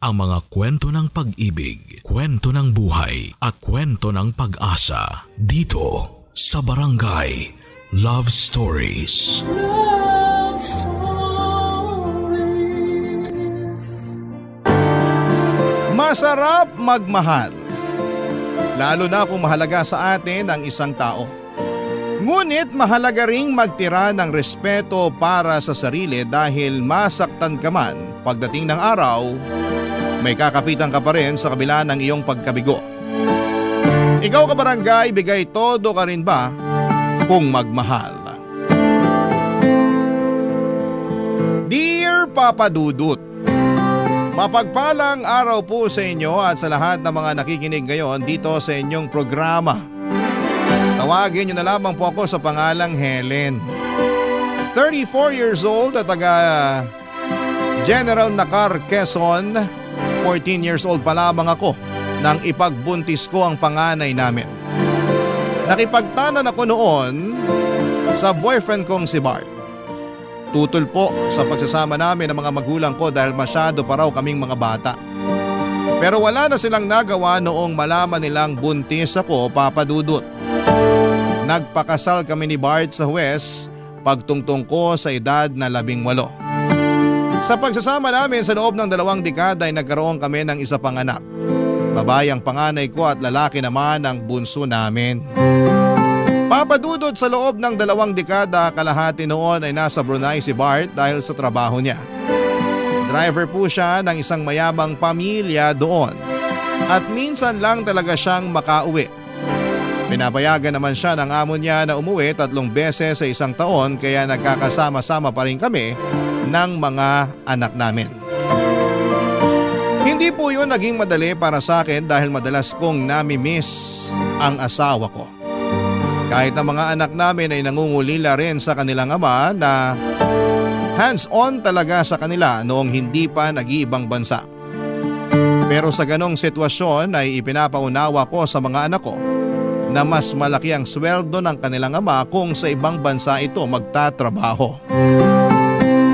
ang mga kwento ng pag-ibig, kwento ng buhay at kwento ng pag-asa dito sa Barangay Love Stories. Love Stories. Masarap magmahal, lalo na kung mahalaga sa atin ang isang tao. Ngunit mahalaga ring magtira ng respeto para sa sarili dahil masaktan ka man pagdating ng araw, may kakapitan ka pa rin sa kabila ng iyong pagkabigo. Ikaw kabarangay, bigay todo ka rin ba kung magmahal? Dear Papa Dudut, mapagpalang araw po sa inyo at sa lahat ng mga nakikinig ngayon dito sa inyong programa. Tawagin niyo na lamang po ako sa pangalang Helen. 34 years old at taga General Nakar, Quezon. 14 years old pa lamang ako nang ipagbuntis ko ang panganay namin. Nakipagtanan ako noon sa boyfriend kong si Bart. Tutol po sa pagsasama namin ng mga magulang ko dahil masyado pa raw kaming mga bata. Pero wala na silang nagawa noong malaman nilang buntis ako, Papa Dudut. Nagpakasal kami ni Bart sa Huwes pagtungtong ko sa edad na 18. Sa pagsasama namin sa loob ng 2 dekada ay nagkaroon kami ng isa pang anak. Babae ang panganay ko at lalaki naman ang bunso namin. Papa Dudut, sa loob ng 2 dekada kalahati noon ay nasa Brunei si Bart dahil sa trabaho niya. Driver po siya ng isang mayamang pamilya doon at minsan lang talaga siyang makauwi. Pinapayagan naman siya ng amo niya na umuwi 3 beses sa isang taon kaya nagkakasama-sama pa rin kami ng mga anak namin. Hindi po yun naging madali para sa akin dahil madalas kong nami-miss ang asawa ko. Kahit ang mga anak namin ay nangungulila rin sa kanilang ama na hands-on talaga sa kanila noong hindi pa nag-iibang bansa. Pero sa ganong sitwasyon ay ipinapaunawa ko sa mga anak ko na mas malaki ang sweldo ng kanilang ama kung sa ibang bansa ito magtatrabaho.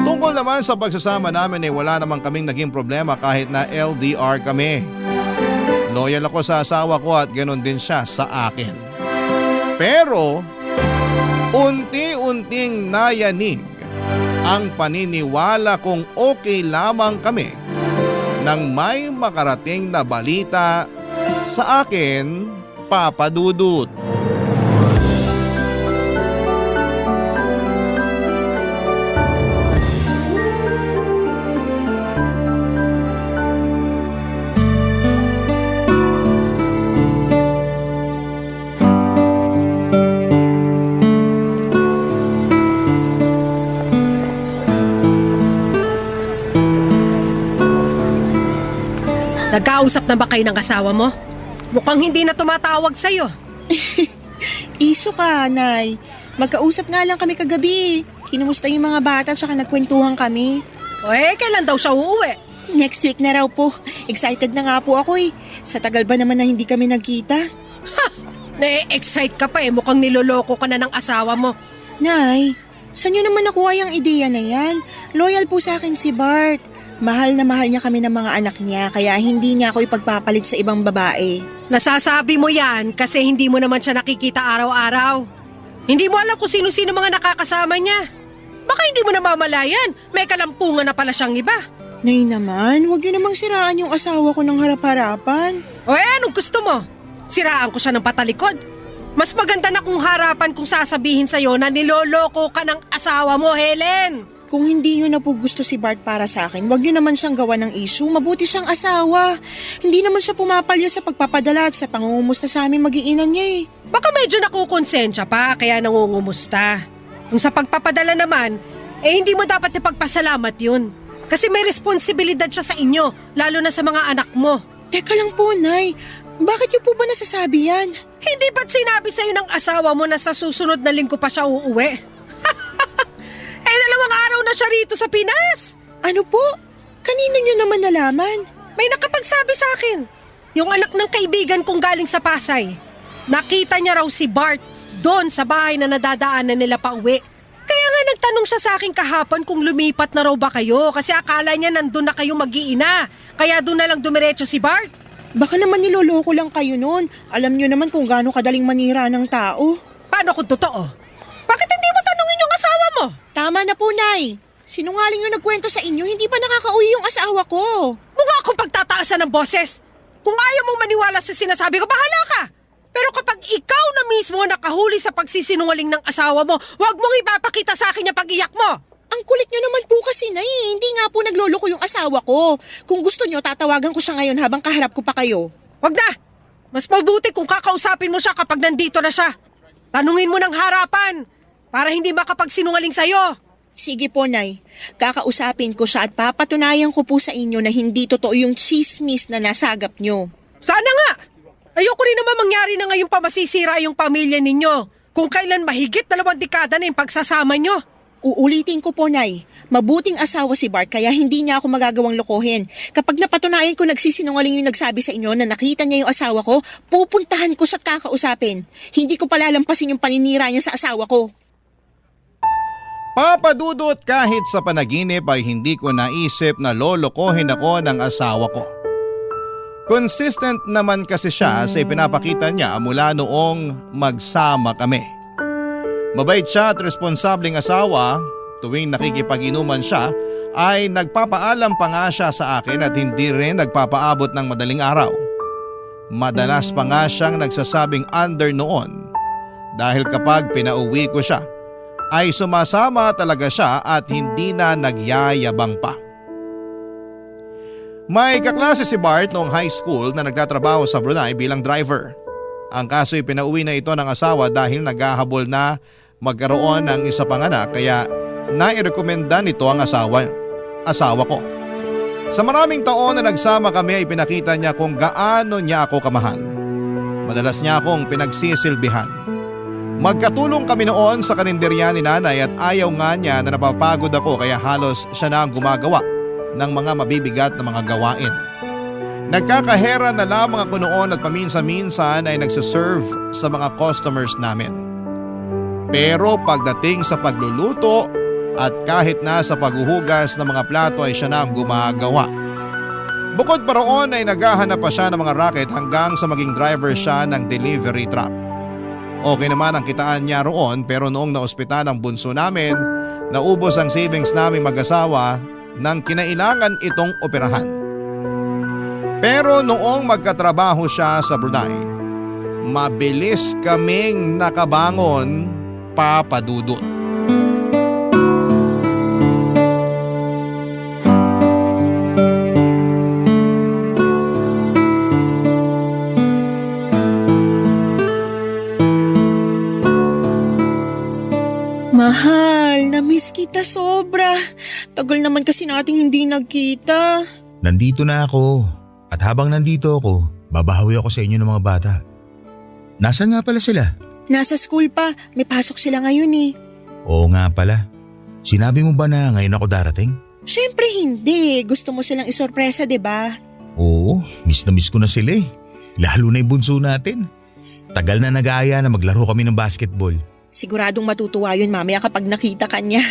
Tungkol naman sa pagsasama namin ay wala namang kaming naging problema kahit na LDR kami. Loyal ako sa asawa ko at ganon din siya sa akin. Pero unti-unting nayanig ang paniniwala kong okay lamang kami nang may makarating na balita sa akin, Papa Dudut. Nagkausap na ba kayo ng asawa mo? Mukhang hindi na tumatawag sa'yo. Iso ka, Nay. Magkausap nga lang kami kagabi. Kinumusta yung mga bata at saka nagkwentuhan kami. Kailan daw siya uuwi? Next week na raw po. Excited na nga po ako eh. Sa tagal ba naman na hindi kami nagkita? Na-excite ka pa mukhang niloloko ka na ng asawa mo. Nay, saan niyo naman nakuha yung ideya na yan? Loyal po sa akin si Bart. Mahal na mahal niya kami ng mga anak niya kaya hindi niya ako ipagpapalit sa ibang babae. Nasasabi mo yan kasi hindi mo naman siya nakikita araw-araw. Hindi mo alam kung sino-sino mga nakakasama niya. Baka hindi mo namamalayan, may kalampungan na pala siyang iba. Nay naman, huwag niyo namang siraan yung asawa ko ng harap-harapan. Anong gusto mo? Siraan ko siya ng patalikod? Mas maganda na kung harapan kung sasabihin sa'yo na niloloko ka ng asawa mo, Helen. Kung hindi niyo na po gusto si Bart para sa akin, wag niyo naman siyang gawa ng issue. Mabuti siyang asawa. Hindi naman siya pumapalya sa pagpapadala at sa pangungumusta sa aming mag-iinan niya eh. Baka medyo nakukonsensya pa kaya nangungumusta. Kung sa pagpapadala naman, hindi mo dapat ipagpasalamat yun. Kasi may responsibilidad siya sa inyo, lalo na sa mga anak mo. Teka lang po, Nay. Bakit niyo po ba nasasabi yan? Hindi ba't sinabi sa'yo ng asawa mo na sa susunod na linggo pa siya uuwi? 2 araw na siya rito sa Pinas. Ano po? Kanino niyo naman nalaman? May nakapagsabi sa akin. Yung anak ng kaibigan kong galing sa Pasay. Nakita niya raw si Bart doon sa bahay na nadadaanan nila pa uwi. Kaya nga nagtanong siya sa akin kahapon kung lumipat na raw ba kayo kasi akala niya nandun na kayo mag-iina kaya doon na lang dumiretso si Bart. Baka naman niloloko lang kayo nun. Alam nyo naman kung gaano kadaling manira ng tao. Paano kung totoo? Bakit hindi mo tanungin yung asawa mo? Tama na po, Nay. Sinungaling yung nagkwento sa inyo, hindi pa nakakauwi yung asawa ko. Mukha akong pagtataasan ng boses. Kung ayaw mong maniwala sa sinasabi ko, bahala ka. Pero kapag ikaw na mismo nakahuli sa pagsisinungaling ng asawa mo, huwag mong ipapakita sa akin yung pag-iyak mo. Ang kulit nyo naman po kasi, Nay. Hindi nga po nagloloko yung asawa ko. Kung gusto nyo, tatawagan ko siya ngayon habang kaharap ko pa kayo. Wag na. Mas mabuti kung kakausapin mo siya kapag nandito na siya. Tanungin mo ng harapan para hindi makapagsinungaling sa'yo. Sige po, Nay. Kakausapin ko siya at papatunayan ko po sa inyo na hindi totoo yung chismis na nasagap nyo. Sana nga. Ayoko rin naman mangyari na ngayon pa masisira yung pamilya ninyo. Kung kailan mahigit 2 dekada na yung pagsasama nyo. Uulitin ko po, Nay. Mabuting asawa si Bart kaya hindi niya ako magagawang lokohin. Kapag napatunayan ko nagsisinungaling yung nagsabi sa inyo na nakita niya yung asawa ko, pupuntahan ko siya at kakausapin. Hindi ko palalampasin yung paninira niya sa asawa ko. Papadudot, kahit sa panaginip ay hindi ko naisip na lolokohin ako ng asawa ko. Consistent naman kasi siya sa ipinapakita niya mula noong magsama kami. Mabait siya at responsableng asawa. Tuwing nakikipag-inuman siya ay nagpapaalam pa nga siya sa akin at hindi rin nagpapaabot ng madaling araw. Madalas pa nga siyang nagsasabing under noon dahil kapag pinauwi ko siya ay sumasama talaga siya at hindi na nagyayabang pa. May kaklase si Bart noong high school na nagtatrabaho sa Brunei bilang driver. Ang kaso ay pinauwi na ito ng asawa dahil naghahabol na magkaroon ng isa pang anak kaya nairekomenda nito ang asawa ko. Sa maraming taon na nagsama kami ay pinakita niya kung gaano niya ako kamahal. Madalas niya akong pinagsisilbihan. Magkatulong kami noon sa karinderya ni nanay at ayaw nga niya na napapagod ako kaya halos siya na ang gumagawa ng mga mabibigat na mga gawain. Nagkakahera na lamang ako noon at paminsan-minsan ay nagsiserve sa mga customers namin. Pero pagdating sa pagluluto at kahit na sa paghuhugas ng mga plato ay siya na ang gumagawa. Bukod pa roon ay naghahanap pa siya ng mga racket hanggang sa maging driver siya ng delivery truck. Okay naman ang kitaan niya roon pero noong naospital ang bunso namin, naubos ang savings naming mag-asawa nang kinailangan itong operahan. Pero noong magkatrabaho siya sa Brunei, mabilis kaming nakabangon, papadudot. Mahal, na-miss kita sobra. Tagal naman kasi nating hindi nagkita. Nandito na ako. At habang nandito ako, babahawi ako sa inyo ng mga bata. Nasaan nga pala sila? Nasa school pa, may pasok sila ngayon eh. Oo nga pala. Sinabi mo ba na ngayon ako darating? Siyempre hindi, gusto mo silang isorpresa, 'di ba? Oo, miss na miss ko na sila eh. Lalo na yung bunso natin. Tagal na nag-aaya na maglaro kami ng basketball. Siguradong matutuwa yun mamaya kapag nakita ka niya.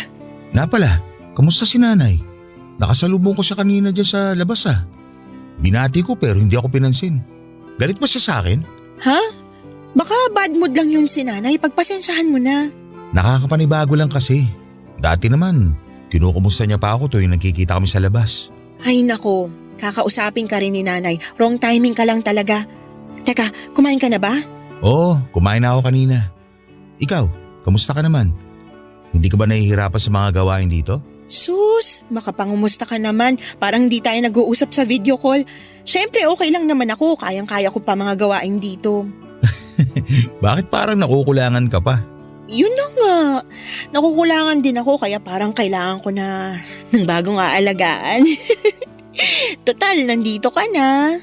Na pala, kamusta si nanay? Nakasalubong ko siya kanina dyan sa labas ah. Binati ko pero hindi ako pinansin. Galit ba siya sa akin? Ha? Baka bad mood lang yun si nanay, pagpasensyahan mo na. Nakakapanibago lang kasi. Dati naman, kinukumusta niya pa ako tuwing nagkikita kami sa labas. Ay nako, kakausapin ka rin ni nanay. Wrong timing ka lang talaga. Teka, kumain ka na ba? Oo, kumain na ako kanina. Ikaw, kamusta ka naman? Hindi ka ba nahihirapan sa mga gawain dito? Sus, makapangumusta ka naman. Parang hindi tayo nag-uusap sa video call. Siyempre okay lang naman ako, kayang-kaya ko pa mga gawain dito. Bakit parang nakukulangan ka pa? Yun na nga. Nakukulangan din ako kaya parang kailangan ko na ng bagong aalagaan. Total, nandito ka na.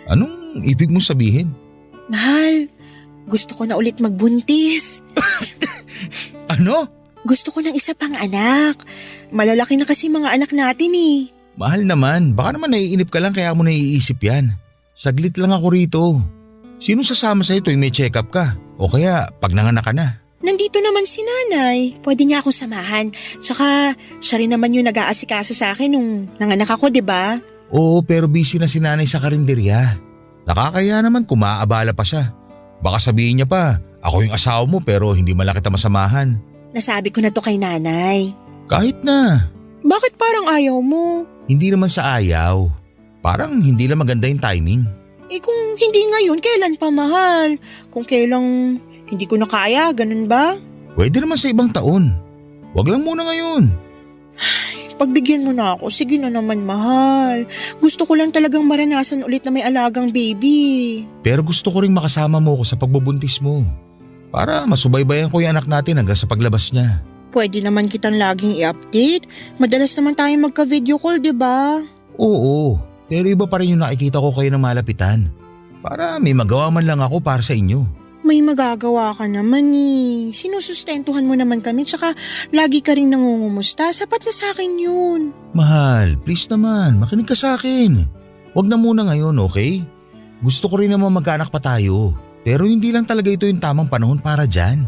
Anong ibig mong sabihin? Mahal, gusto ko na ulit magbuntis. Ano? Gusto ko ng isa pang anak. Malalaki na kasi mga anak natin eh. Mahal naman, baka naman naiinip ka lang kaya mo naiisip yan. Saglit lang ako rito. Sino sasama sa'yo tuwing may check-up ka? O kaya pag nanganak ka na? Nandito naman si nanay. Pwede niya akong samahan. Tsaka siya rin naman yung nag-aasikaso sa akin nung nanganak ako, 'di ba? Oo, pero busy na si nanay sa karinderya. Nakakaya naman kung maaabala pa siya. Baka sabihin niya pa, ako yung asawa mo pero hindi man lang kita masamahan. Nasabi ko na to kay nanay. Kahit na. Bakit parang ayaw mo? Hindi naman sa ayaw. Parang hindi lang maganda yung timing. Eh kung hindi ngayon, kailan pa mahal? Kung kailang hindi ko na kaya, ganun ba? Pwede naman sa ibang taon. Wag lang muna ngayon. Pagbigyan mo na ako, sige na naman mahal. Gusto ko lang talagang maranasan ulit na may alagang baby. Pero gusto ko ring makasama mo ko sa pagbubuntis mo. Para masubaybayan ko yung anak natin hanggang sa paglabas niya. Pwede naman kitang laging i-update. Madalas naman tayo magka-video call, di ba? Oo, pero iba pa rin yung nakikita ko kayo ng malapitan. Para may magawa man lang ako para sa inyo. May magagawa ka naman eh. Sinusustentuhan mo naman kami tsaka lagi ka rin nangungumusta. Sapat na sa akin yun. Mahal, please naman, makinig ka sa akin. Wag na muna ngayon, okay? Gusto ko rin naman magkaanak pa tayo. Pero hindi lang talaga ito yung tamang panahon para dyan.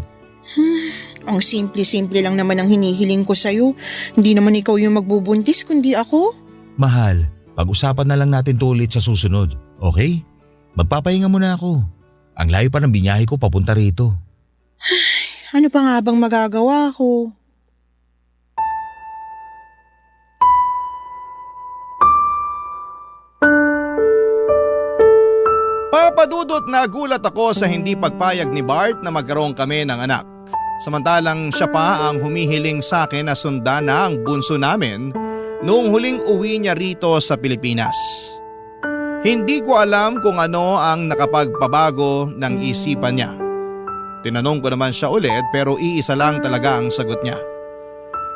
Ang simple-simple lang naman ang hinihiling ko sa'yo. Hindi naman ikaw yung magbubuntis kundi ako. Mahal, pag-usapan na lang natin to ulit sa susunod, okay? Magpapahinga muna ako. Ang layo pa ng binyahe ko papunta rito. Ano pa nga bang magagawa ko? Papadudot na gulat ako sa hindi pagpayag ni Bart na magkaroon kami ng anak. Samantalang siya pa ang humihiling sa akin na sundan na ang bunso namin noong huling uwi niya rito sa Pilipinas. Hindi ko alam kung ano ang nakapagpabago ng isipan niya. Tinanong ko naman siya ulit pero iisa lang talaga ang sagot niya.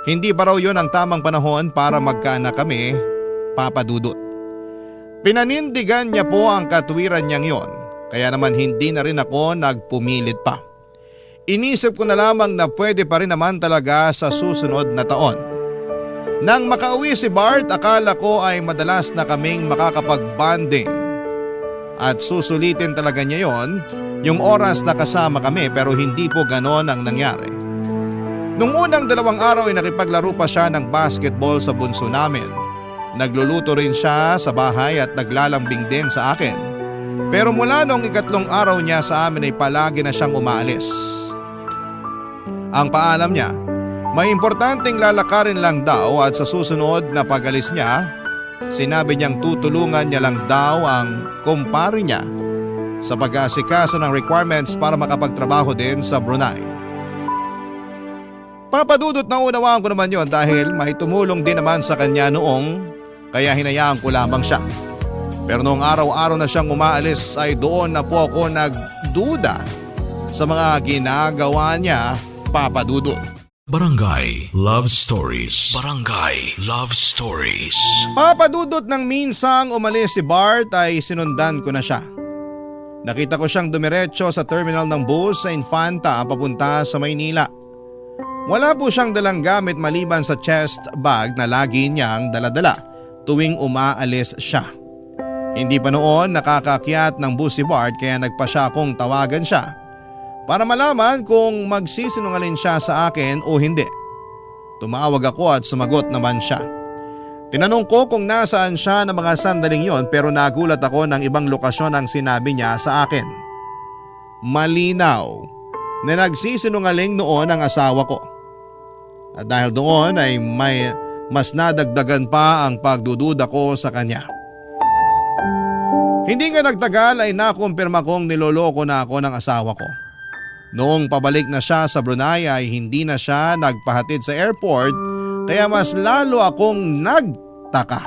Hindi pa raw yun ang tamang panahon para magkaanak kami, Papa Dudut. Pinanindigan niya po ang katwiran niyang yon, kaya naman hindi na rin ako nagpumilit pa. Inisip ko na lamang na pwede pa rin naman talaga sa susunod na taon. Nang makauwi si Bart, akala ko ay madalas na kaming makakapag-bonding. At susulitin talaga niya yon, yung oras na kasama kami, pero hindi po ganon ang nangyari. Nung unang 2 araw ay nakipaglaro pa siya ng basketball sa bunso namin. Nagluluto rin siya sa bahay at naglalambing din sa akin. Pero mula nung 3 araw niya sa amin ay palagi na siyang umaalis. Ang paalam niya, may importanteng lalakarin lang daw at sa susunod na pag-alis niya, sinabi niyang tutulungan niya lang daw ang kumpare niya sa pag-aasikaso ng requirements para makapagtrabaho din sa Brunei. Papadudot na unawaan ko naman yon dahil may tumulong din naman sa kanya noong kaya hinayaan ko lamang siya. Pero noong araw-araw na siyang umaalis ay doon na po ako nagduda sa mga ginagawa niya, Papadudot. Barangay Love Stories. Barangay Love Stories. Papadudot ng minsang umalis si Bart ay sinundan ko na siya. Nakita ko siyang dumiretso sa terminal ng bus sa Infanta papunta sa Maynila. Wala po siyang dalang gamit maliban sa chest bag na lagi niyang daladala tuwing umaalis siya. Hindi pa noon nakakakyat ng bus si Bart kaya nagpa siya akong tawagan siya para malaman kung magsisinungaling siya sa akin o hindi. Tumawag ako at sumagot naman siya. Tinanong ko kung nasaan siya ng mga sandaling yon pero nagulat ako ng ibang lokasyon ang sinabi niya sa akin. Malinaw na nagsisinungaling noon ang asawa ko. At dahil doon ay may mas nadagdagan pa ang pagdududa ko sa kanya. Hindi nga nagtagal ay nakumpirma kong niloloko na ako ng asawa ko. Noong pabalik na siya sa Brunei ay hindi na siya nagpahatid sa airport kaya mas lalo akong nagtaka.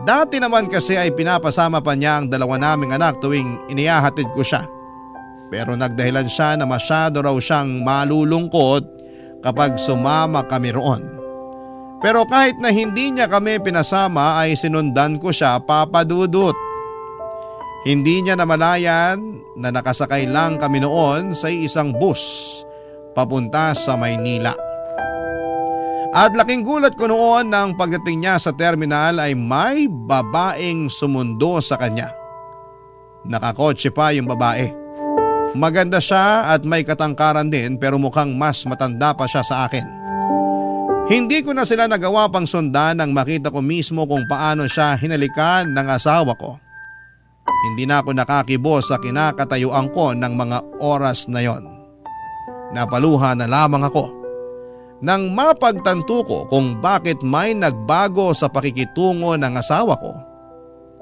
Dati naman kasi ay pinapasama pa niya ang 2 naming anak tuwing inihahatid ko siya. Pero nagdahilan siya na masyado raw siyang malulungkot kapag sumama kami roon. Pero kahit na hindi niya kami pinasama ay sinundan ko siya, Papadudot. Hindi niya namalayan na nakasakay lang kami noon sa isang bus papunta sa Maynila. At laking gulat ko noon nang pagdating niya sa terminal ay may babaeng sumundo sa kanya. Nakakotse pa yung babae. Maganda siya at may katangkaran din pero mukhang mas matanda pa siya sa akin. Hindi ko na sila nagawa pang sundan nang makita ko mismo kung paano siya hinalikan ng asawa ko. Hindi na ako nakakibo sa kinakatayuan ko ng mga oras na yon. Napaluha na lamang ako nang mapagtanto ko kung bakit may nagbago sa pakikitungo ng asawa ko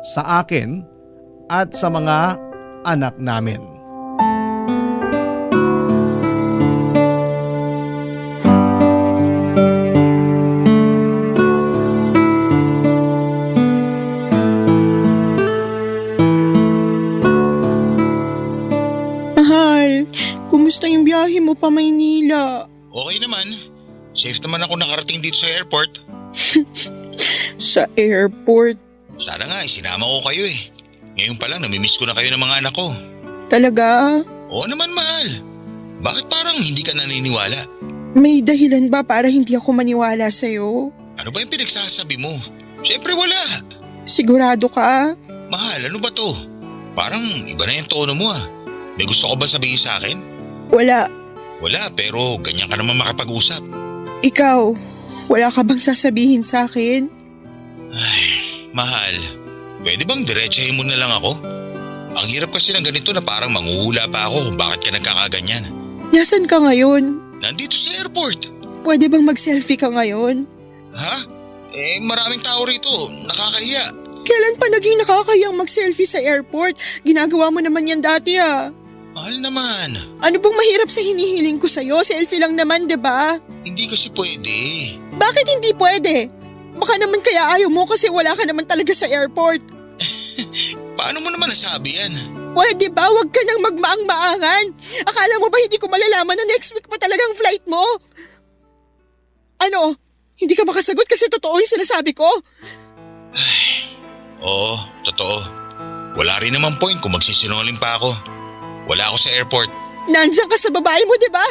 sa akin at sa mga anak namin. Mahal, kumusta yung biyahe mo pa Maynila? Okay naman. Safe naman ako nakarating dito sa airport. Sa airport? Sana nga sinama ko kayo eh. Ngayon pa lang namimiss ko na kayo ng mga anak ko. Talaga? Oo naman mahal. Bakit parang hindi ka naniniwala? May dahilan ba para hindi ako maniwala sa'yo? Ano ba yung pinagsasabi mo? Siyempre wala. Sigurado ka? Mahal, ano ba to? Parang iba na yung tono mo ah. May gusto ko ba sabihin sa akin? Wala. Wala, pero ganyan ka naman makapag-usap. Ikaw, wala ka bang sasabihin sa akin? Ay, mahal. Pwede bang diretsahin mo na lang ako? Ang hirap kasi ng ganito na parang manghuhula pa ako kung bakit ka nagkakaganyan. Nasaan ka ngayon? Nandito sa airport. Pwede bang mag-selfie ka ngayon? Ha? Maraming tao rito. Nakakahiya. Kailan pa naging nakakayang mag-selfie sa airport? Ginagawa mo naman yan dati ah. Mahal naman. Ano bang mahirap sa hinihiling ko sa'yo? Selfie lang naman, 'di ba? Hindi kasi pwede. Bakit hindi pwede? Baka naman kaya ayaw mo kasi wala ka naman talaga sa airport. Paano mo naman nasabi yan? Pwede ba? Huwag ka nang magmaang-maangan. Akala mo ba hindi ko malalaman na next week pa talagang flight mo? Ano? Hindi ka makasagot kasi totoo yung sinasabi ko? Oo, totoo. Wala rin naman point kung magsisinungaling pa ako. Wala ako sa airport. Nandiyan ka sa babae mo, di ba?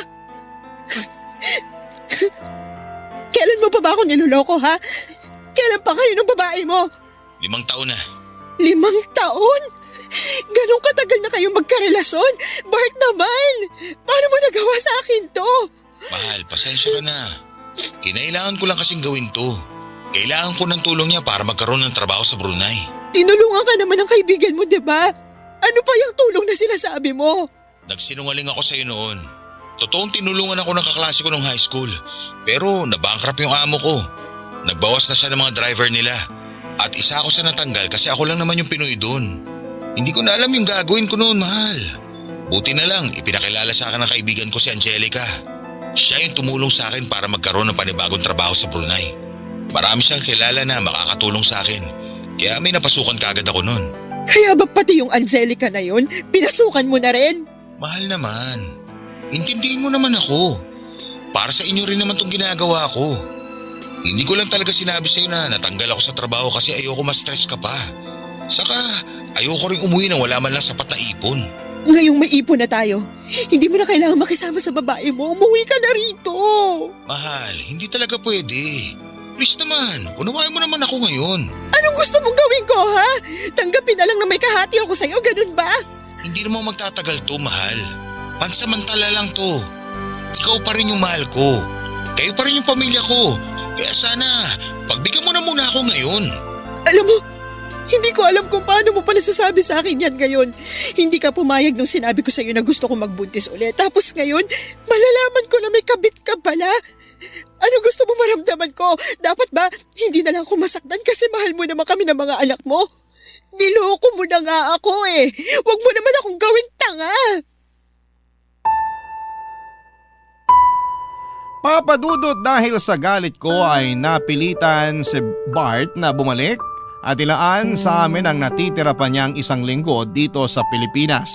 Kailan mo pa ba ako niloloko, ha? Kailan pa kayo ng babae mo? 5 taon na. 5 taon? Ganong katagal na kayo magkarelasyon? Bart naman! Paano mo nagawa sa akin to? Mahal, pasensya ka na. Kinailangan ko lang kasing gawin to. Kailangan ko ng tulong niya para magkaroon ng trabaho sa Brunei. Tinulungan ka naman ng kaibigan mo, di ba? Ano pa yung tulong na sinasabi mo? Nagsinungaling ako sa'yo noon. Totoong tinulungan ako ng kaklase ko nung high school. Pero nabankrupt yung amo ko. Nagbawas na siya ng mga driver nila. At isa ako sa natanggal kasi ako lang naman yung Pinoy doon. Hindi ko na alam yung gagawin ko noon, mahal. Buti na lang, ipinakilala sa akin ng kaibigan ko si Angelica. Siya yung tumulong sa akin para magkaroon ng panibagong trabaho sa Brunei. Marami siyang kilala na makakatulong sa akin. Kaya may napasukan kaagad ako noon. Kaya ba pati yung Angelica na yun, pinasukan mo na rin? Mahal naman. Intindihin mo naman ako. Para sa inyo rin naman tong ginagawa ko. Hindi ko lang talaga sinabi sa'yo na natanggal ako sa trabaho kasi ayoko ma-stress ka pa. Saka ayoko rin umuwi nang wala man lang sapat na ipon. Ngayong may ipon na tayo, hindi mo na kailangan makisama sa babae mo. Umuwi ka na rito. Mahal, hindi talaga pwede. Please naman, unawain mo naman ako ngayon. Anong gusto mong gawin ko, ha? Tanggapin na lang na may kahati ako sa'yo, ganun ba? Hindi naman magtatagal to, mahal. Pansamantala lang to. Ikaw pa rin yung mahal ko. Kayo pa rin yung pamilya ko. Kaya sana, pagbigyan mo na muna ako ngayon. Alam mo, hindi ko alam kung paano mo pa nasasabi sa akin yan ngayon. Hindi ka pumayag nung sinabi ko sa'yo na gusto kong magbuntis ulit. Tapos ngayon, malalaman ko na may kabit ka pala. Ano gusto mo maramdaman ko? Dapat ba hindi na lang ako masaktan kasi mahal mo naman kami ng mga anak mo? Niloko mo na nga ako eh. Huwag mo naman akong gawin tanga. Papadudot dahil sa galit ko ay napilitan si Bart na bumalik at ilaan sa amin ang natitira pa niyang 1 linggo dito sa Pilipinas.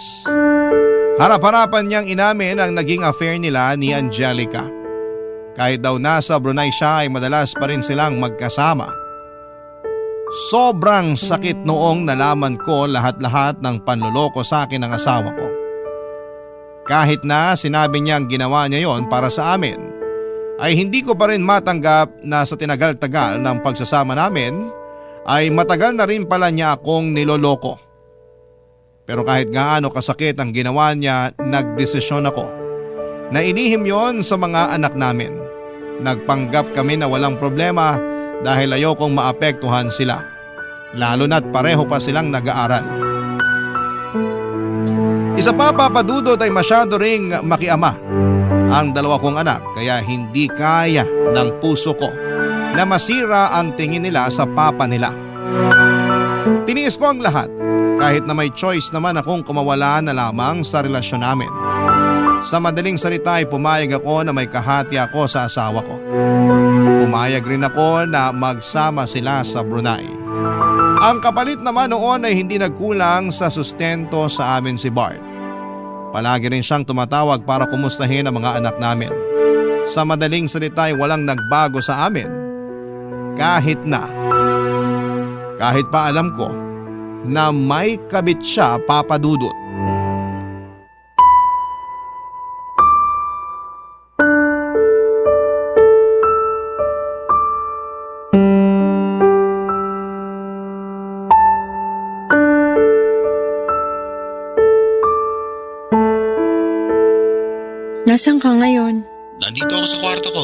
Harap-harapan niyang inamin ang naging affair nila ni Angelica. Kahit daw nasa Brunei siya ay madalas pa rin silang magkasama. Sobrang sakit noong nalaman ko lahat-lahat ng panloloko sa akin ng asawa ko. Kahit na sinabi niyang ginawa niya yon para sa amin, ay hindi ko pa rin matanggap na sa tinagal-tagal ng pagsasama namin ay matagal na rin pala niya akong niloloko. Pero kahit gaano kasakit ang ginawa niya, nagdesisyon ako na inihim yon sa mga anak namin. Nagpanggap kami na walang problema dahil ayokong maapektuhan sila. Lalo na't pareho pa silang nag-aaral. Isa pa, Papa Dudut, ay masyado ring makiama ang dalawa kong anak kaya hindi kaya ng puso ko na masira ang tingin nila sa papa nila. Tiniis ko ang lahat kahit na may choice naman akong kumawala na lamang sa relasyon namin. Sa madaling salita ay pumayag ako na may kahati ako sa asawa ko. Pumayag rin ako na magsama sila sa Brunei. Ang kapalit naman noon ay hindi nagkulang sa sustento sa amin si Bart. Palagi rin siyang tumatawag para kumustahin ang mga anak namin. Sa madaling salita ay walang nagbago sa amin. Kahit pa alam ko na may kabit siya, Papa Dudut. Nasaan ka ngayon? Nandito ako sa kwarto ko.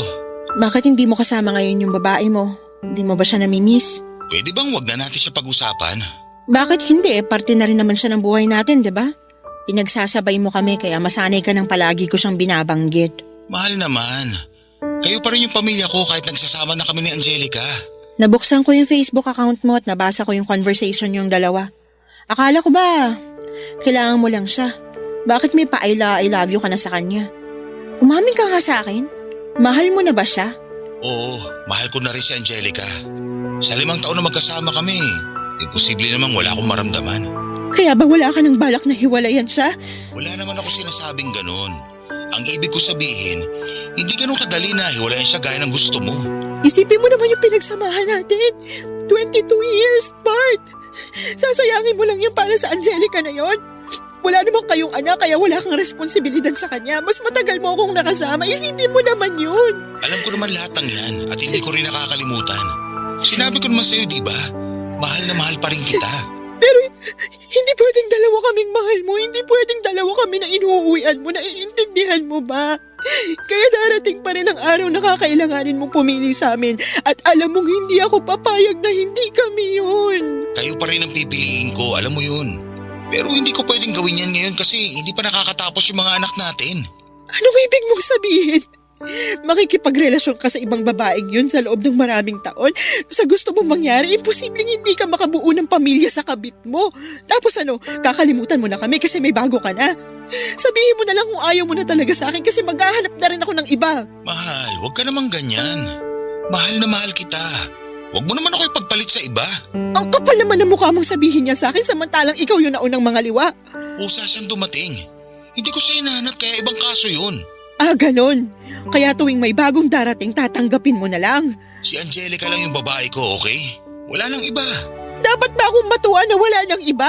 Bakit hindi mo kasama ngayon yung babae mo? Hindi mo ba siya namimiss? Pwede bang wag na natin siya pag-usapan? Bakit hindi? Parte na rin naman siya ng buhay natin, di ba? Pinagsasabay mo kami kaya masanay ka ng palagi ko siyang binabanggit. Mahal naman. Kayo pa rin yung pamilya ko kahit nagsasama na kami ni Angelica. Nabuksan ko yung Facebook account mo at nabasa ko yung conversation yung dalawa. Akala ko ba, kailangan mo lang siya. Bakit may I love you ka na sa kanya? Umamin ka nga sa akin. Mahal mo na ba siya? Oo, mahal ko na rin si Angelica. Sa 5 taon na magkasama kami, posible namang wala akong maramdaman. Kaya ba wala ka ng balak na hiwalayan siya? Wala naman ako sinasabing ganun. Ang ibig ko sabihin, hindi ganun kadali na hiwalayan siya gaya ng gusto mo. Isipin mo naman yung pinagsamahan natin. 22 years, Bart. Sasayangin mo lang yan para sa Angelica na yon. Wala naman kayong anak kaya wala kang responsibilidad sa kanya. Mas matagal mo akong nakasama. Isipin mo naman yun. Alam ko naman lahat ng yan at hindi ko rin nakakalimutan. Sinabi ko naman sa'yo, di ba? Mahal na mahal pa rin kita. Pero hindi pwedeng dalawa kaming mahal mo. Hindi pwedeng dalawa kami na inuuwian mo. Naiintindihan mo ba? Kaya darating pa rin ang araw na kakailanganin mong pumili sa amin. At alam mong hindi ako papayag na hindi kami yun. Kayo pa rin ang pipiliin ko, alam mo yun. Pero hindi ko pwedeng gawin yan ngayon kasi hindi pa nakakatapos yung mga anak natin. Anong ibig mong sabihin? Makikipagrelasyon ka sa ibang babaeng yun sa loob ng maraming taon? Sa gusto mong mangyari, imposibleng hindi ka makabuo ng pamilya sa kabit mo. Tapos kakalimutan mo na kami kasi may bago ka na. Sabihin mo na lang kung ayaw mo na talaga sa akin kasi maghahanap na rin ako ng iba. Mahal, huwag ka namang ganyan. Mahal na mahal kita. Huwag mo naman ako ipagpalit sa iba. Ang kapal naman ng mukha mong sabihin niya sa akin samantalang ikaw yung naunang mga liwa. Usa siyang dumating. Hindi ko siya hinahanap kaya ibang kaso yun. Ah, ganon. Kaya tuwing may bagong darating tatanggapin mo na lang. Si Angelica lang yung babae ko, okay? Wala nang iba. Dapat ba akong matuwa na wala nang iba?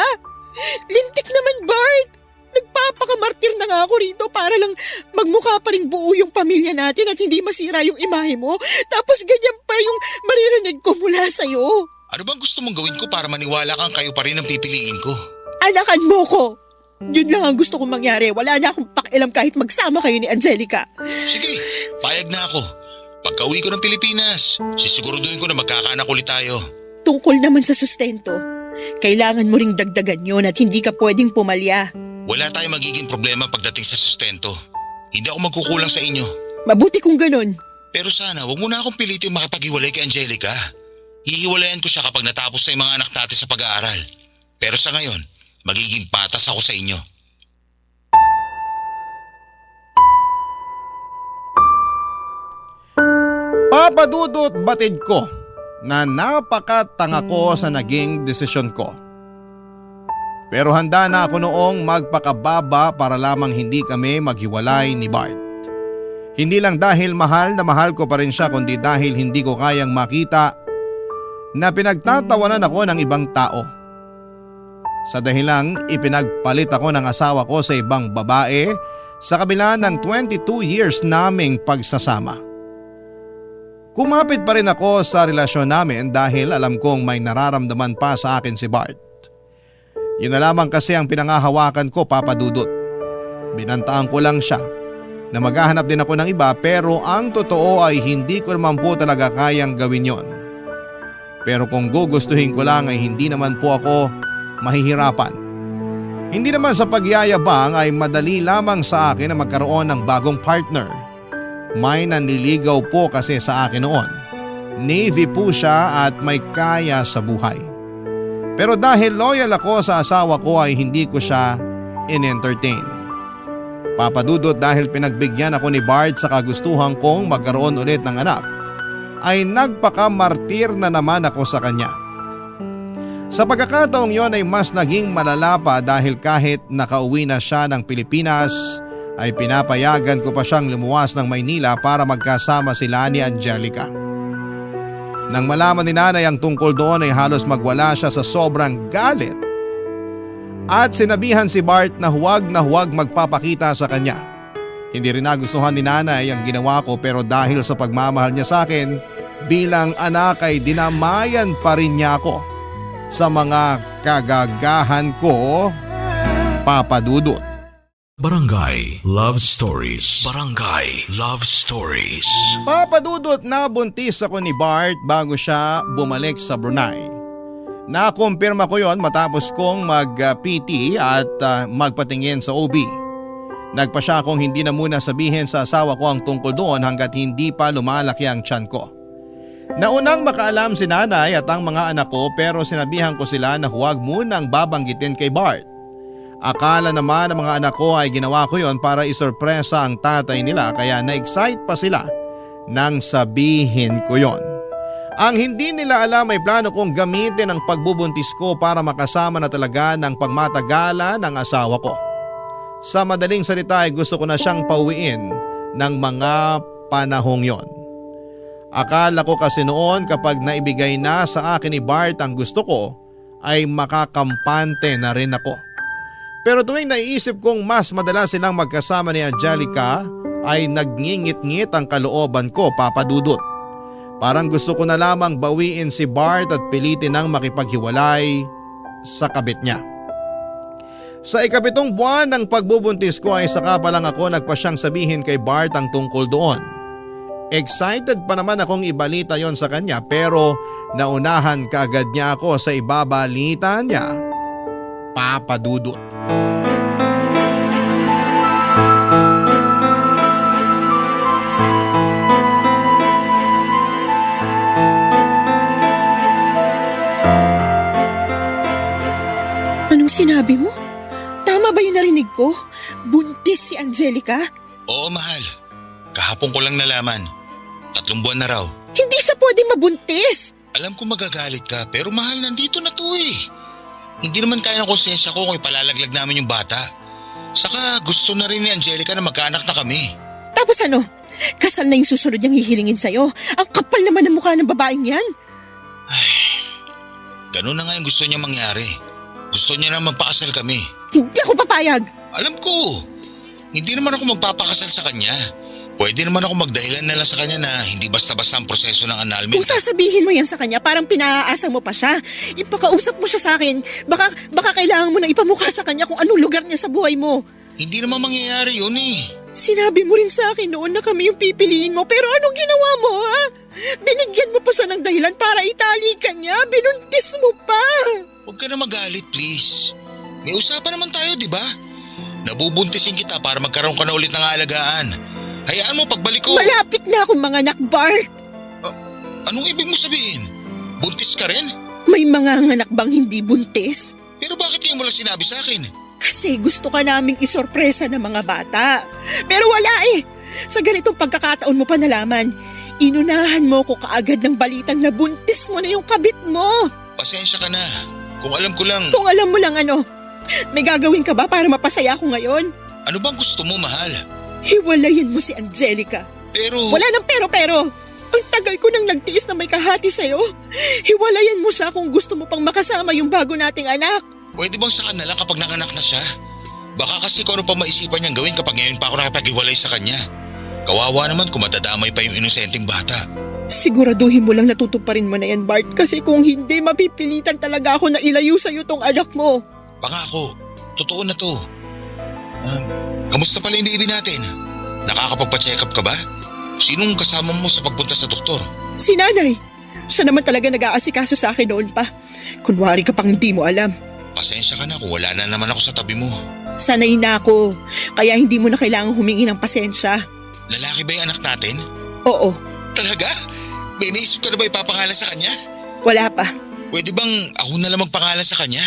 Lintik naman, Bart. Nagpapakamartir na nga ako rito para lang magmukha pa ring buo yung pamilya natin at hindi masira yung imahe mo. Tapos ganyan pa yung maririnig ko mula sa'yo. Ano bang gusto mong gawin ko para maniwala kang kayo pa rin ang pipiliin ko? Anakan mo ko. Yun lang ang gusto kong mangyari. Wala na akong pakialam kahit magsama kayo ni Angelica. Sige, payag na ako. Pagka-uwi ko ng Pilipinas, sisiguraduhin ko na magkakaanak ulit tayo. Tungkol naman sa sustento, kailangan mo ring dagdagan yun at hindi ka pwedeng pumalya. Wala tayong magiging problema pagdating sa sustento. Hindi ako magkukulang sa inyo. Mabuti kung ganun. Pero sana huwag mo na akong pilitin makipag-hiwalay kay Angelica. Hihiwalayan ko siya kapag natapos na yung mga anak natin sa pag-aaral. Pero sa ngayon, magiging patas ako sa inyo. Papa Dudut, batid ko na napakatanga ko sa naging desisyon ko. Pero handa na ako noong magpakababa para lamang hindi kami maghiwalay ni Bart. Hindi lang dahil mahal na mahal ko pa rin siya kundi dahil hindi ko kayang makita na pinagtatawanan ako ng ibang tao. Sa dahilang ipinagpalit ako ng asawa ko sa ibang babae sa kabila ng 22 years naming pagsasama. Kumapit pa rin ako sa relasyon namin dahil alam kong may nararamdaman pa sa akin si Bart. Yun na lamang kasi ang pinangahawakan ko, Papa Dudut. Binantaan ko lang siya na maghahanap din ako ng iba, pero ang totoo ay hindi ko naman po talaga kayang gawin yon. Pero kung gugustuhin ko lang ay hindi naman po ako mahihirapan. Hindi naman sa pagyayabang ay madali lamang sa akin na magkaroon ng bagong partner. May nanliligaw po kasi sa akin noon. Navy po siya at may kaya sa buhay. Pero dahil loyal ako sa asawa ko ay hindi ko siya in-entertain. Papadudot, dahil pinagbigyan ako ni Bart sa kagustuhan kong magkaroon ulit ng anak, ay nagpakamartir na naman ako sa kanya. Sa pagkakataong yon ay mas naging malala pa dahil kahit nakauwi na siya ng Pilipinas ay pinapayagan ko pa siyang lumuwas ng Maynila para magkasama sila ni Angelica. Nang malaman ni nanay ang tungkol doon ay halos magwala siya sa sobrang galit at sinabihan si Bart na huwag magpapakita sa kanya. Hindi rin nagustuhan ni nanay ang ginawa ko, pero dahil sa pagmamahal niya sa akin bilang anak ay dinamayan pa rin niya ako sa mga kagagahan ko, Papa Dudut. Barangay Love Stories. Barangay Love Stories. Papa Dudut, nabuntis ako ni Bart bago siya bumalik sa Brunei. Nakumpirma ko yon matapos kong mag-PT at magpatingin sa OB. Nagpa siya akong hindi na muna sabihin sa asawa ko ang tungkol doon hanggat hindi pa lumalaki ang tiyan ko. Naunang makaalam si nanay at ang mga anak ko, pero sinabihan ko sila na huwag munang babanggitin kay Bart. Akala naman ng mga anak ko ay ginawa ko yon para isorpresa ang tatay nila, kaya na-excite pa sila nang sabihin ko yon. Ang hindi nila alam ay plano kong gamitin ang pagbubuntis ko para makasama na talaga ng pagmatagala ng asawa ko. Sa madaling salita ay gusto ko na siyang pauwiin ng mga panahong yon. Akala ko kasi noon kapag naibigay na sa akin ni Bart ang gusto ko ay makakampante na rin ako. Pero tuwing naiisip kong mas madalas silang magkasama ni Angelica ay nagngingit-ngit ang kalooban ko, Papa Dudut. Parang gusto ko na lamang bawiin si Bart at pilitin ng makipaghiwalay sa kabit niya. Sa 7 buwan ng pagbubuntis ko ay saka pa lang ako nagpasyang sabihin kay Bart ang tungkol doon. Excited pa naman akong ibalita yon sa kanya, pero naunahan kaagad niya ako sa ibabalita niya, Papa Dudut. Anong sinabi mo? Tama ba yung narinig ko? Buntis si Angelica? Oo, mahal. Kahapon ko lang nalaman. 3 buwan na raw. Hindi siya pwede mabuntis! Alam ko magagalit ka, pero mahal, nandito na to eh. Hindi naman kaya ng konsensya ko kung ipalalaglag namin yung bata. Saka gusto na rin ni Angelica na magkaanak na kami. Tapos ano? Kasal na yung susunod niyang hihilingin sa'yo. Ang kapal naman ng mukha ng babaeng yan. Ganun na nga yung gusto niya mangyari. Gusto niya na magpakasal kami. Hindi ako papayag. Alam ko. Hindi naman ako magpapakasal sa kanya. Pwede naman ako magdahilan na lang sa kanya na hindi basta-basta ang proseso ng annulment. Kung sasabihin mo yan sa kanya, parang pinaaasa mo pa siya. Ipakausap mo siya sa akin. Baka kailangan mo na ipamukha sa kanya kung anong lugar niya sa buhay mo. Hindi naman mangyayari yun eh. Sinabi mo rin sa akin noon na kami yung pipiliin mo, pero anong ginawa mo, ha? Binigyan mo pa siya ng dahilan para itali ka niya. Binuntis mo pa. Huwag ka na magalit, please. May usapan naman tayo, di ba? Nabubuntisin kita para magkaroon ka na ulit ng aalagaan. Hayaan mo pagbalik ko. Malapit na akong manganak, Bart. Anong ibig mo sabihin? Buntis ka rin? May mga anak bang hindi buntis? Pero bakit ngayon mo lang sinabi sa akin? Kasi gusto ka naming isorpresa ng mga bata. Pero wala eh. Sa ganitong pagkakataon mo pa nalaman. Inunahan mo ko kaagad ng balitang na buntis mo na yung kabit mo. Pasensya ka na. Kung alam ko lang. Kung alam mo lang ano, may gagawin ka ba para mapasaya ko ngayon? Ano bang gusto mo, mahal? Hiwalayan mo si Angelica. Pero. Wala nang pero. Ang tagal ko nang nagtiis na may kahati sa'yo. Hiwalayan mo siya kung gusto mo pang makasama yung bago nating anak. Pwede bang saka na lang kapag nanganak na siya? Baka kasi kung ano pa maisipan niyang gawin kapag ngayon pa ako nakipag-iwalay sa kanya. Kawawa naman kung matadamay pa yung inosenteng bata. Siguraduhin mo lang natutuparin mo na yan, Bart. Kasi kung hindi, mapipilitan talaga ako na ilayo sa'yo tong anak mo. Pangako, totoo na to. Kamusta pala yung baby natin? Nakakapagpa-check up ka ba? Sinong kasama mo sa pagpunta sa doktor? Si nanay. Siya naman talaga nag-aasikaso sa akin noon pa. Kunwari ka pang hindi mo alam. Pasensya ka na kung wala na naman ako sa tabi mo. Sanay na ako, kaya hindi mo na kailangang humingi ng pasensya. Lalaki ba yung anak natin? Oo, Talaga? May naisip ka na ba ipapangalan sa kanya? wala pa. Pwede bang ako na lang magpangalan sa kanya?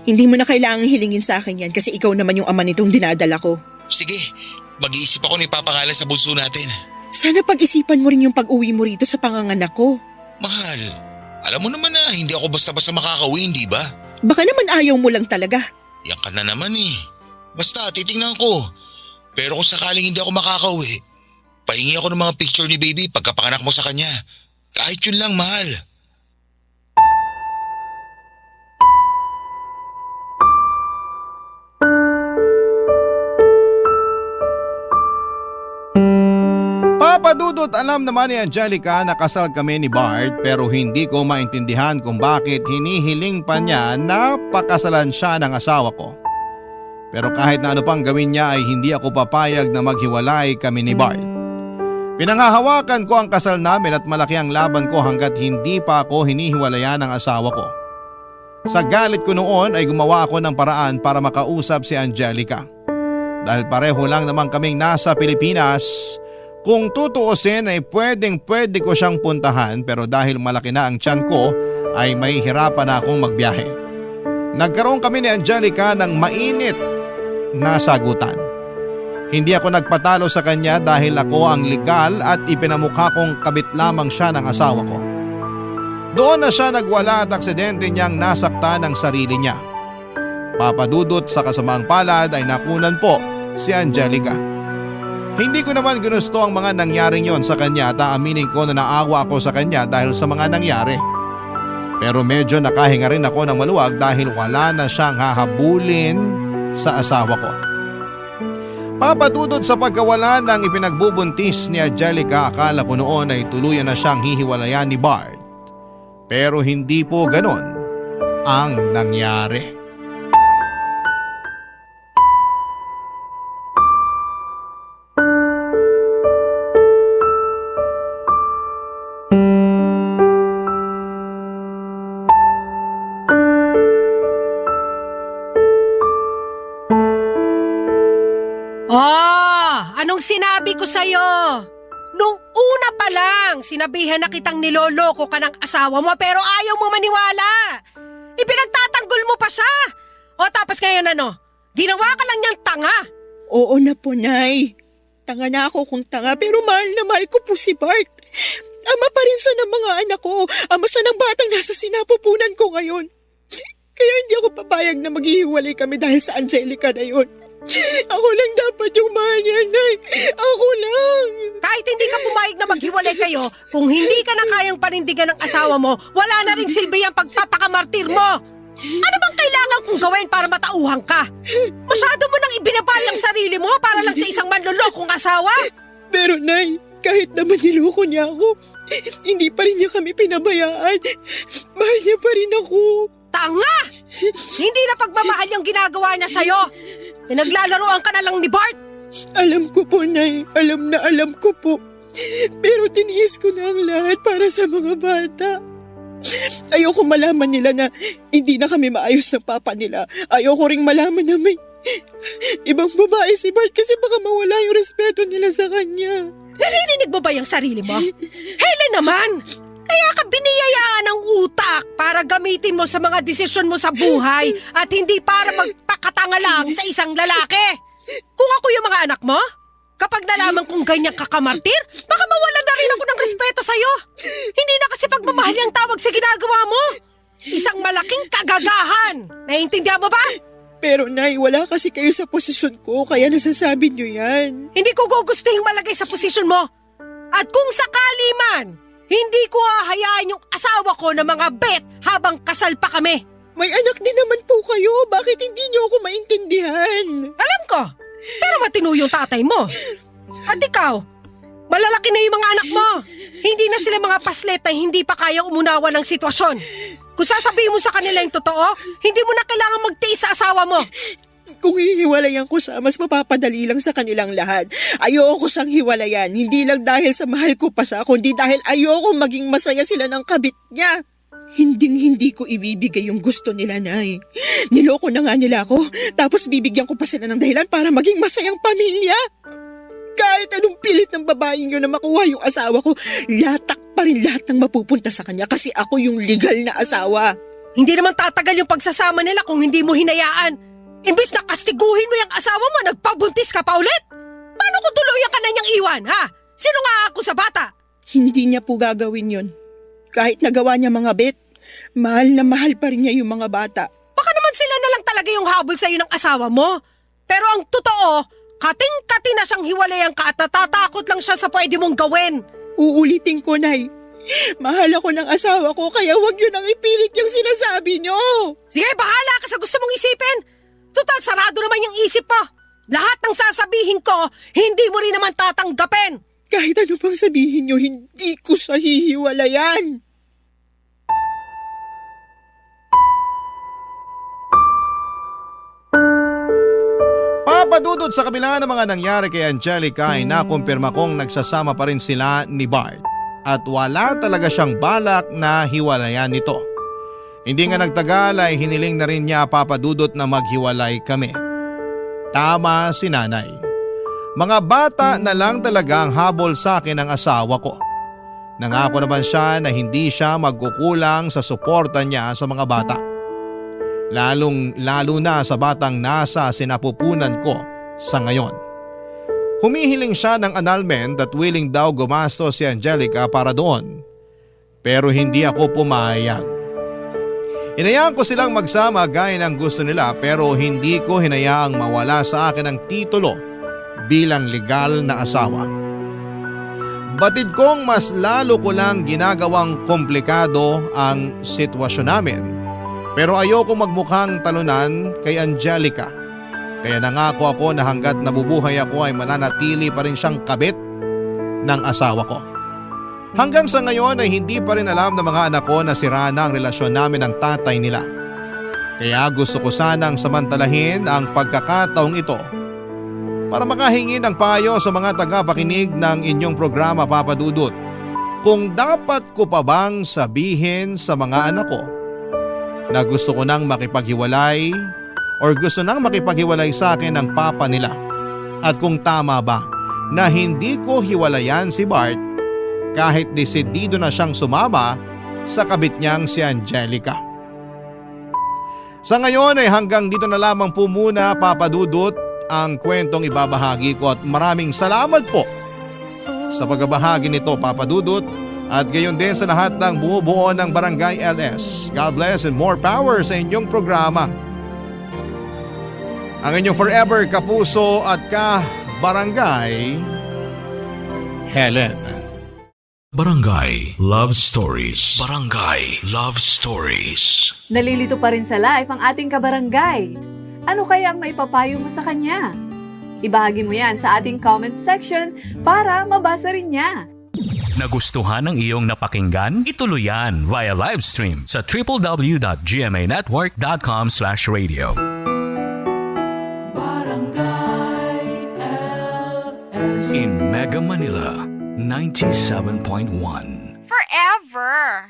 Hindi mo na kailangang hilingin sa akin yan kasi ikaw naman yung ama nitong dinadala ko. Sige, mag-iisip ako na ipapangalan sa bunso natin. Sana pag-isipan mo rin yung pag-uwi mo rito sa panganganak ko. Mahal, alam mo naman na hindi ako basta-basta makakauwi, hindi ba? Baka naman ayaw mo lang talaga. Yan ka na naman eh. Basta, titingnan ko. Pero kung sakaling hindi ako makakauwi, pahingi ako ng mga picture ni baby pagkapanganak mo sa kanya. Kahit yun lang, mahal. Papadudot, alam naman ni Angelica na kasal kami ni Bart pero hindi ko maintindihan kung bakit hinihiling pa niya na pakasalan siya ng asawa ko. Pero kahit na ano pang gawin niya ay hindi ako papayag na maghiwalay kami ni Bart. Pinangahawakan ko ang kasal namin at malaki ang laban ko hanggat hindi pa ako hinihiwalayan ng asawa ko. Sa galit ko noon ay gumawa ako ng paraan para makausap si Angelica. Dahil pareho lang naman kaming nasa Pilipinas, kung tutuusin ay pwede ko siyang puntahan pero dahil malaki na ang tiyan ko ay mahihirapan na akong magbiyahe. Nagkaroon kami ni Angelica ng mainit na sagutan. Hindi ako nagpatalo sa kanya dahil ako ang legal at ipinamukha kong kabit lamang siya ng asawa ko. Doon na siya nagwala at aksidente niyang nasaktan ang sarili niya. Papadudot sa kasamaang palad ay nakunan po si Angelica. Hindi ko naman ginusto ang mga nangyaring yon sa kanya at aaminin ko na naawa ako sa kanya dahil sa mga nangyari. Pero medyo nakahinga rin ako ng maluwag dahil wala na siyang hahabulin sa asawa ko. Papadudod sa pagkawala ng ipinagbubuntis ni Angelica, akala ko noon ay tuluyan na siyang hihiwalayan ni Bart. Pero hindi po ganon ang nangyari. Anong sinabi ko sa'yo? Nung una pa lang, sinabihan na kitang niloloko ka ng asawa mo pero ayaw mo maniwala. Ipinagtatanggol mo pa siya. O tapos ngayon ano? Ginawa ka lang niyang tanga. Oo na po, Nay. Tanga na ako kung tanga pero mahal na mahal ko po si Bart. Ama pa rin siya ng mga anak ko. Ama siya ng batang nasa sinapupunan ko ngayon. Kaya hindi ako papayag na maghihiwalay kami dahil sa Angelica na yun. Ako lang dapat yung mahal niya, Nay. Ako lang. Kahit hindi ka pumayag na maghiwalay kayo, kung hindi ka na kayang panindigan ng asawa mo, wala na ring silbi ang pagpapakamartir mo. Ano bang kailangan kong gawin para matauhan ka? Masyado mo nang ibinabal ang sarili mo para lang sa isang manlolokong asawa? Pero Nay, kahit naman niloko niya ako, hindi pa rin niya kami pinabayaan. Mahal niya pa rin ako. Tanga! Hindi na pagmamahal yung ginagawa niya sa'yo. Pinaglalaroan ka na lang ni Bart. Alam ko po, Nay. Alam ko po. Pero tiniis ko na ang lahat para sa mga bata. Ayoko malaman nila na hindi na kami maayos ng papa nila. Ayoko ring malaman na may ibang babae si Bart kasi baka mawala yung respeto nila sa kanya. Naririnig mo ba yung sarili mo? Helen naman! Kaya ka biniyayaan ng utak para gamitin mo sa mga desisyon mo sa buhay at hindi para magpakatanga lang sa isang lalaki. Kung ako yung mga anak mo, kapag nalaman kong ganyan kakamartir, baka mawalan na rin ako ng respeto sa'yo. Hindi na kasi pagmamahal ang tawag sa ginagawa mo. Isang malaking kagagahan. Naiintindihan mo ba? Pero Nay, wala kasi kayo sa posisyon ko kaya nasasabi niyo yan. Hindi ko gugustuhin malagay sa posisyon mo. At kung sakali man, hindi ko hahayaan yung asawa ko na mga bet habang kasal pa kami. May anak din naman po kayo. Bakit hindi niyo ako maintindihan? Alam ko, pero matino yung tatay mo. At ikaw, malalaki na yung mga anak mo. Hindi na sila mga paslet na hindi pa kayang umunawa ng sitwasyon. Kung sasabihin mo sa kanila yung totoo, hindi mo na kailangan magtiis sa asawa mo. Kung hihiwalayan ko siya, mas mapapadali lang sa kanilang lahat. Ayoko siyang hiwalayan, hindi lang dahil sa mahal ko pa siya, kundi dahil ayoko maging masaya sila ng kabit niya. Hindi ko ibibigay yung gusto nila, Nay. Niloko na nga nila ako, tapos bibigyan ko pa sila ng dahilan para maging masayang pamilya. Kahit anong pilit ng babaeng yun na makuha yung asawa ko, latak pa rin lahat ng mapupunta sa kanya kasi ako yung legal na asawa. Hindi naman tatagal yung pagsasama nila kung hindi mo hinayaan. Imbis na kastiguhin mo yung asawa mo, nagpabuntis ka pa ulit. Paano kung tuluyan ka na niyang iwan, ha? Sino nga ako sa bata? Hindi niya po gagawin yun. Kahit nagawa niya mga bet, mahal na mahal pa rin niya yung mga bata. Baka naman sila na lang talaga yung habol sa'yo ng asawa mo. Pero ang totoo, kating-kati na siyang hiwalayan ka at natatakot lang siya sa pwede mong gawin. Uulitin ko, Nay. Mahal ako ng asawa ko, kaya huwag niyo nang ipilit yung sinasabi niyo. Sige, bahala ka sa gusto mong isipin. Total, sarado naman yung isip mo. Lahat ng sasabihin ko, hindi mo rin naman tatanggapin. Kahit ano pang sabihin niyo, hindi ko siya hihiwalayan. Papadudod sa kabila ng mga nangyari kay Angelica ay nakumpirma kong nagsasama pa rin sila ni Bart at wala talaga siyang balak na hiwalayan nito. Hindi nga nagtagal ay hiniling na rin niya papadudot na maghiwalay kami. Tama si nanay. Mga bata na lang talaga ang habol sa akin ng asawa ko. Nangako naman siya na hindi siya magkukulang sa suporta niya sa mga bata. Lalo na sa batang nasa sinapupunan ko sa ngayon. Humihiling siya ng annulment at willing daw gumastos si Angelica para doon. Pero hindi ako pumayag. Hinayaan ko silang magsama gaya ng gusto nila pero hindi ko hinayaang mawala sa akin ang titulo bilang legal na asawa. Batid kong mas lalo ko lang ginagawang komplikado ang sitwasyon namin. Pero ayoko magmukhang talunan kay Angelica. Kaya nangako ako na hanggat nabubuhay ako ay mananatili pa rin siyang kabit ng asawa ko. Hanggang sa ngayon ay hindi pa rin alam ng mga anak ko na sira na ang relasyon namin ng tatay nila. Kaya gusto ko sanang samantalahin ang pagkakataong ito para makahingi ng payo sa mga tagapakinig ng inyong programa, Papa Dudut. Kung dapat ko pa bang sabihin sa mga anak ko na gusto ko nang makipaghiwalay or gusto nang makipaghiwalay sa akin ng papa nila. At kung tama ba na hindi ko hiwalayan si Bart kahit desidido na siyang sumama sa kabit niyang si Angelica. Sa ngayon ay hanggang dito na lamang po muna, Papa Dudut, ang kwentong ibabahagi ko at maraming salamat po sa pagbabahagi nito, Papa Dudut, at gayon din sa lahat ng bumubuo ng Barangay LS. God bless and more power sa inyong programa. Ang inyong forever kapuso at ka-barangay, Helen. Barangay Love Stories. Barangay Love Stories. Nalilito pa rin sa life ang ating kabarangay. Ano kaya ang maipapayo mo sa kanya? Ibahagi mo yan sa ating comment section para mabasa rin niya. Nagustuhan ng iyong napakinggan? Ituloy yan via live stream sa www.gmanetwork.com/radio. In Mega Manila, 97.1. Forever.